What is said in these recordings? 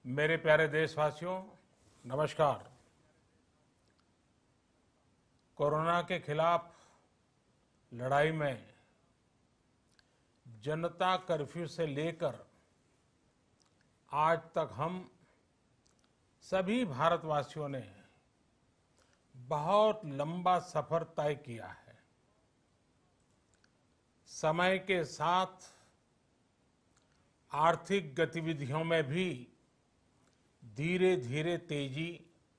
मेरे प्यारे देशवासियों, नमस्कार। कोरोना के खिलाफ लड़ाई में जनता कर्फ्यू से लेकर आज तक हम सभी भारतवासियों ने बहुत लंबा सफर तय किया है। समय के साथ आर्थिक गतिविधियों में भी धीरे धीरे तेजी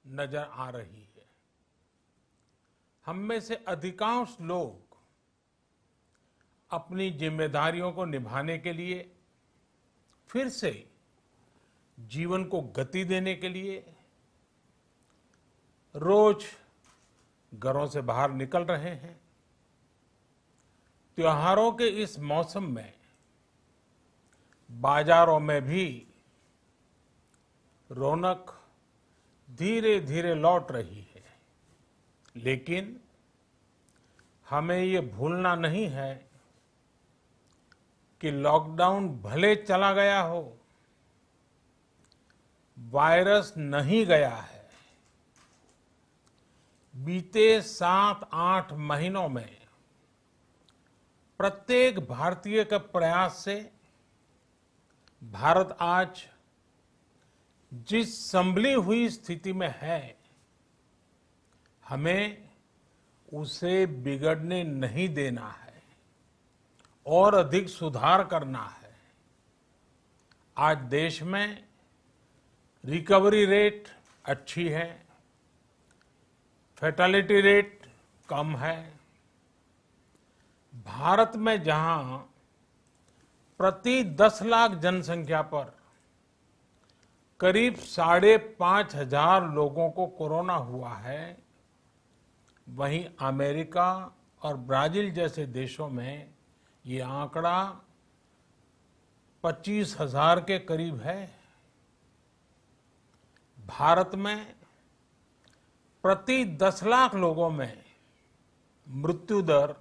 नजर आ रही है। हम में से अधिकांश लोग अपनी जिम्मेदारियों को निभाने के लिए, फिर से जीवन को गति देने के लिए रोज घरों से बाहर निकल रहे हैं। त्योहारों के इस मौसम में बाजारों में भी रौनक धीरे धीरे लौट रही है, लेकिन हमें ये भूलना नहीं है कि लॉकडाउन भले चला गया हो, वायरस नहीं गया है। बीते 7-8 महीनों में प्रत्येक भारतीय के प्रयास से भारत आज जिस संभली हुई स्थिति में है, हमें उसे बिगड़ने नहीं देना है और अधिक सुधार करना है। आज देश में रिकवरी रेट अच्छी है, फैटेलिटी रेट कम है। भारत में जहां प्रति 10 लाख जनसंख्या पर करीब 5,500 लोगों को कोरोना हुआ है, वहीं अमेरिका और ब्राजील जैसे देशों में ये आंकड़ा 25,000 के करीब है। भारत में प्रति 10 लाख लोगों में मृत्यु दर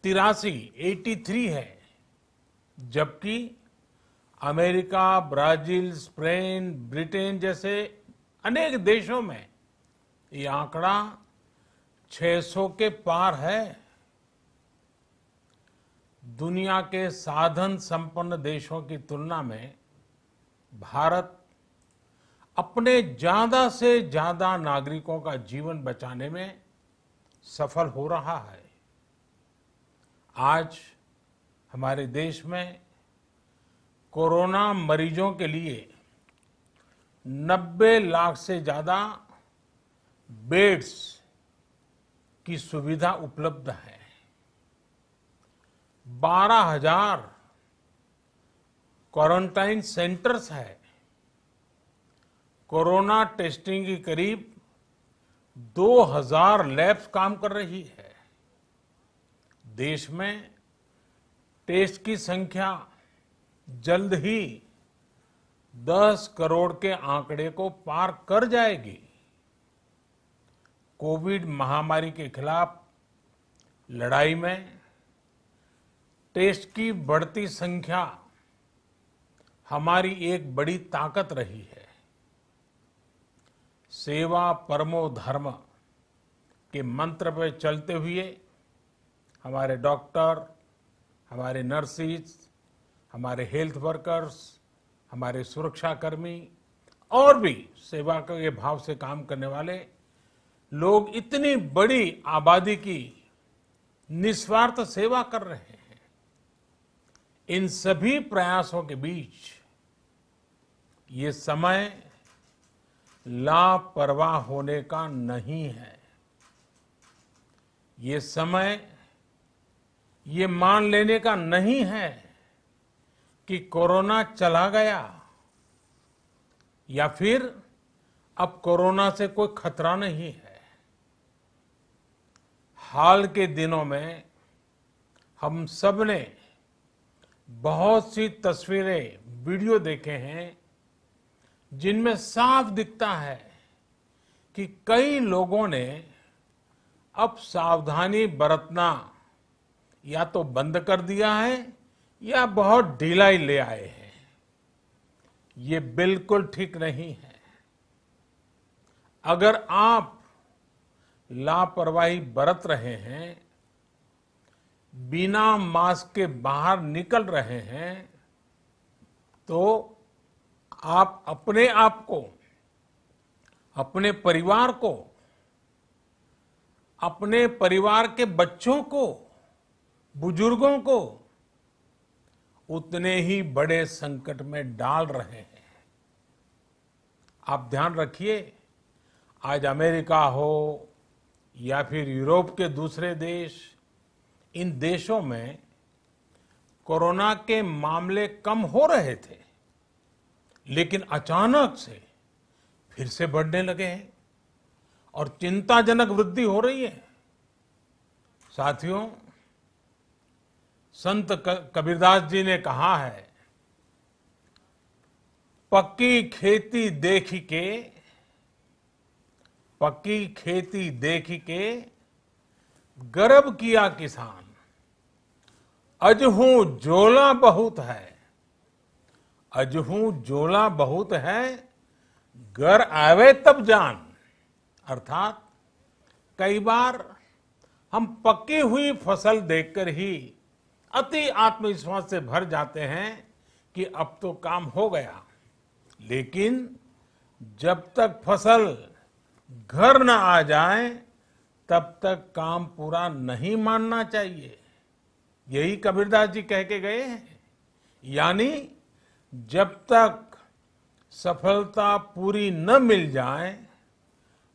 83 है, जबकि अमेरिका, ब्राजील, स्पेन, ब्रिटेन जैसे अनेक देशों में ये आंकड़ा 600 के पार है। दुनिया के साधन संपन्न देशों की तुलना में भारत अपने ज्यादा से ज्यादा नागरिकों का जीवन बचाने में सफल हो रहा है। आज हमारे देश में कोरोना मरीजों के लिए 90 लाख से ज्यादा बेड्स की सुविधा उपलब्ध है। 12,000 क्वारंटाइन सेंटर्स है। कोरोना टेस्टिंग की करीब 2,000 लैब्स काम कर रही है। देश में टेस्ट की संख्या जल्द ही 10 करोड़ के आंकड़े को पार कर जाएगी। कोविड महामारी के खिलाफ लड़ाई में टेस्ट की बढ़ती संख्या हमारी एक बड़ी ताकत रही है। सेवा परमो धर्म के मंत्र पर चलते हुए हमारे डॉक्टर, हमारे नर्सिस, हमारे हेल्थ वर्कर्स, हमारे सुरक्षाकर्मी और भी सेवा के भाव से काम करने वाले लोग इतनी बड़ी आबादी की निस्वार्थ सेवा कर रहे हैं। इन सभी प्रयासों के बीच ये समय लापरवाह होने का नहीं है। ये समय ये मान लेने का नहीं है कि कोरोना चला गया या फिर अब कोरोना से कोई खतरा नहीं है। हाल के दिनों में हम सब ने बहुत सी तस्वीरें, वीडियो देखे हैं जिनमें साफ दिखता है कि कई लोगों ने अब सावधानी बरतना या तो बंद कर दिया है या बहुत ढिलाई ले आए हैं। ये बिल्कुल ठीक नहीं है। अगर आप लापरवाही बरत रहे हैं, बिना मास्क के बाहर निकल रहे हैं, तो आप अपने आप को, अपने परिवार को, अपने परिवार के बच्चों को, बुजुर्गों को उतने ही बड़े संकट में डाल रहे हैं। आप ध्यान रखिए, आज अमेरिका हो या फिर यूरोप के दूसरे देश, इन देशों में कोरोना के मामले कम हो रहे थे, लेकिन अचानक से फिर से बढ़ने लगे हैं और चिंताजनक वृद्धि हो रही है। साथियों, संत कबीरदास जी ने कहा है, पक्की खेती देख के, पक्की खेती देख के गर्व किया किसान, अजहू जोला बहुत है, अजहू जोला बहुत है, घर आवे तब जान। अर्थात कई बार हम पक्की हुई फसल देखकर ही अति आत्मविश्वास से भर जाते हैं कि अब तो काम हो गया, लेकिन जब तक फसल घर न आ जाए तब तक काम पूरा नहीं मानना चाहिए। यही कबीरदास जी कह के गए हैं। यानी जब तक सफलता पूरी न मिल जाए,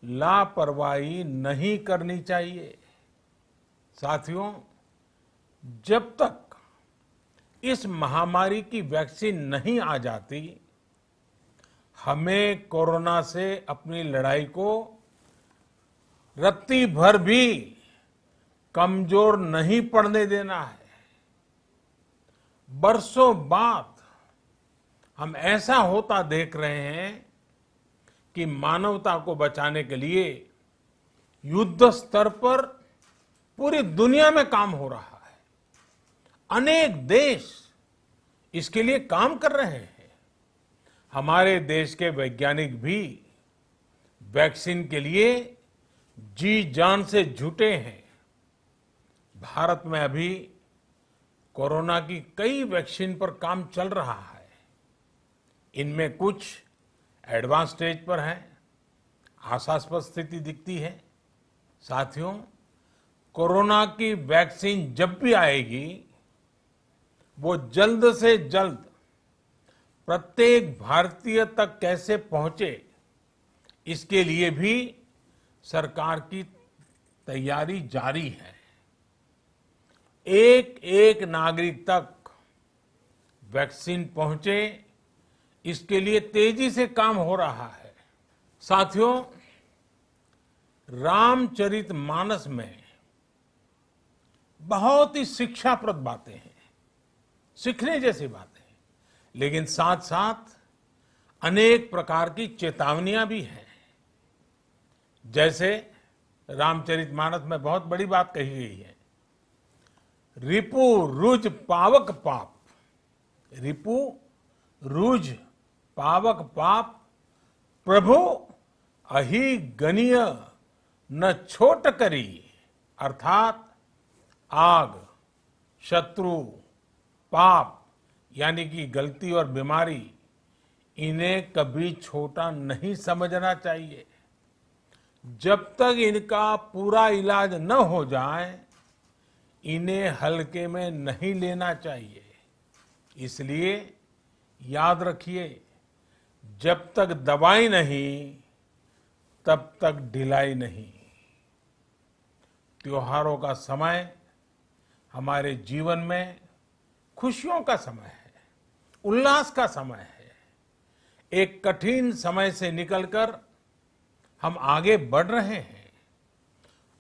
लापरवाही नहीं करनी चाहिए। साथियों, जब तक इस महामारी की वैक्सीन नहीं आ जाती, हमें कोरोना से अपनी लड़ाई को रत्ती भर भी कमजोर नहीं पड़ने देना है। बरसों बाद हम ऐसा होता देख रहे हैं कि मानवता को बचाने के लिए युद्ध स्तर पर पूरी दुनिया में काम हो रहा है। अनेक देश इसके लिए काम कर रहे हैं। हमारे देश के वैज्ञानिक भी वैक्सीन के लिए जी जान से जुटे हैं। भारत में अभी कोरोना की कई वैक्सीन पर काम चल रहा है। इनमें कुछ एडवांस स्टेज पर है, आशास्पद स्थिति दिखती है। साथियों, कोरोना की वैक्सीन जब भी आएगी, वो जल्द से जल्द प्रत्येक भारतीय तक कैसे पहुंचे, इसके लिए भी सरकार की तैयारी जारी है। एक एक नागरिक तक वैक्सीन पहुंचे, इसके लिए तेजी से काम हो रहा है। साथियों, रामचरितमानस में बहुत ही शिक्षाप्रद बातें हैं, सीखने जैसी बातें हैं, लेकिन साथ साथ अनेक प्रकार की चेतावनियां भी हैं। जैसे रामचरितमानस में बहुत बड़ी बात कही गई है, रिपु रुज पावक पाप, रिपु रुज पावक पाप, प्रभु अहि गनीय न छोट करी। अर्थात आग, शत्रु, पाप यानी कि गलती और बीमारी, इन्हें कभी छोटा नहीं समझना चाहिए। जब तक इनका पूरा इलाज न हो जाए, इन्हें हल्के में नहीं लेना चाहिए। इसलिए याद रखिए, जब तक दवाई नहीं, तब तक ढिलाई नहीं। त्योहारों का समय हमारे जीवन में खुशियों का समय है, उल्लास का समय है। एक कठिन समय से निकलकर हम आगे बढ़ रहे हैं।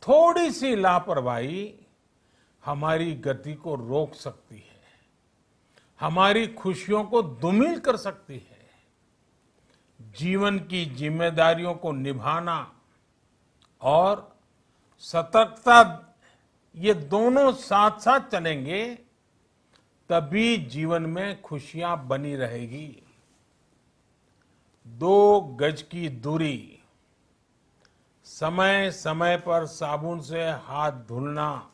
थोड़ी सी लापरवाही हमारी गति को रोक सकती है, हमारी खुशियों को धूमिल कर सकती है। जीवन की जिम्मेदारियों को निभाना और सतर्कता, ये दोनों साथ साथ चलेंगे, तभी जीवन में खुशियां बनी रहेगी। 2 गज की दूरी, समय समय पर साबुन से हाथ धुलना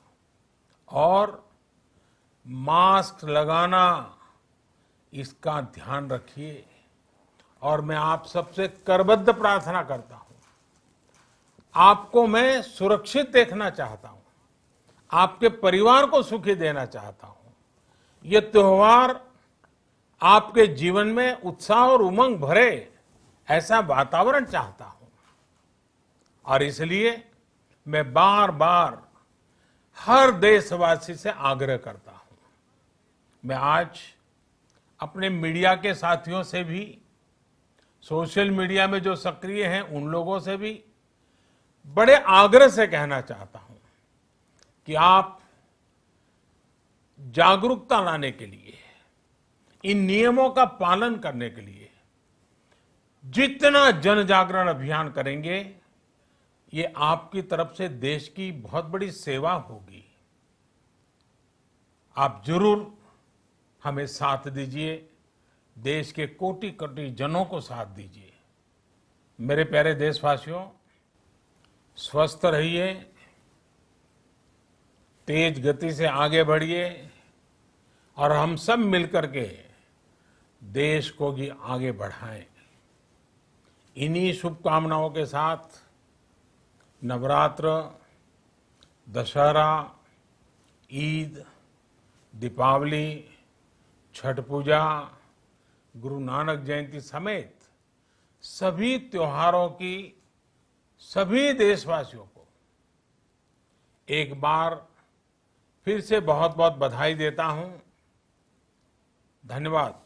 और मास्क लगाना, इसका ध्यान रखिए। और मैं आप सबसे करबद्ध प्रार्थना करता हूं, आपको मैं सुरक्षित देखना चाहता हूं, आपके परिवार को सुखी देना चाहता हूं। ये त्योहार आपके जीवन में उत्साह और उमंग भरे, ऐसा वातावरण चाहता हूं। और इसलिए मैं बार बार हर देशवासी से आग्रह करता हूं। मैं आज अपने मीडिया के साथियों से भी, सोशल मीडिया में जो सक्रिय हैं उन लोगों से भी बड़े आग्रह से कहना चाहता हूं कि आप जागरूकता लाने के लिए, इन नियमों का पालन करने के लिए जितना जन जागरण अभियान करेंगे, ये आपकी तरफ से देश की बहुत बड़ी सेवा होगी। आप जरूर हमें साथ दीजिए, देश के कोटि कोटि जनों को साथ दीजिए। मेरे प्यारे देशवासियों, स्वस्थ रहिए, तेज गति से आगे बढ़िए और हम सब मिलकर के देश को भी आगे बढ़ाएं। इन्हीं शुभकामनाओं के साथ नवरात्र, दशहरा, ईद, दीपावली, छठ पूजा, गुरु नानक जयंती समेत सभी त्योहारों की सभी देशवासियों को एक बार फिर से बहुत बहुत बधाई देता हूं। धन्यवाद।